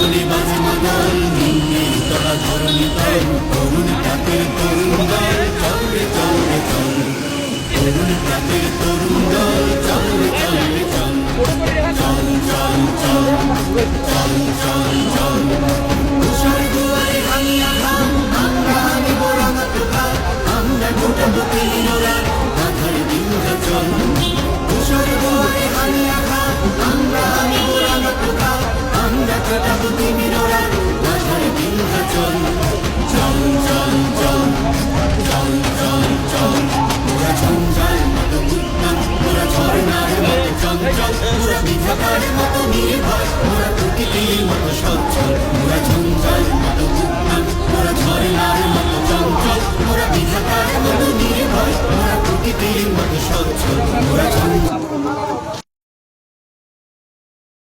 বলি বাজে মাদল নিয়ে তোরা ধরণী দল তরুণ প্রাতের তরুণ দল চল রে চল রে চল তরুণ প্রাতের তরুণ দল চল রে চল রে চল চল চল চল চল চল চল তুষার দুয়ারে ভাঙিয়া খাম আমরা আনিব রাঙা তোকা আমরা গোটাবো তিনোরা মাথার বিন্ধা চল তুষার দুয়ারে ভাঙিয়া খাম আমরা আনিব রাঙা তোকা আমরা গোটাবো তিনোরা মাথার বিন্ধা চল চল চল চল চল চল চল ওরা ঝঞ্ঝার মতো উত্তাল ওরা ঝর্ণার মতো চঞ্চল ওরা বিধাতার মতো নির্ভয় ওরা প্রকৃতির মতো সচ্ছল ওরা ঝঞ্ঝার মতো উত্তাল ওরা ঝর্ণার মতো চঞ্চল ওরা বিধাতার মতো নির্ভয় ওরা প্রকৃতির মতো সচ্ছল ওরা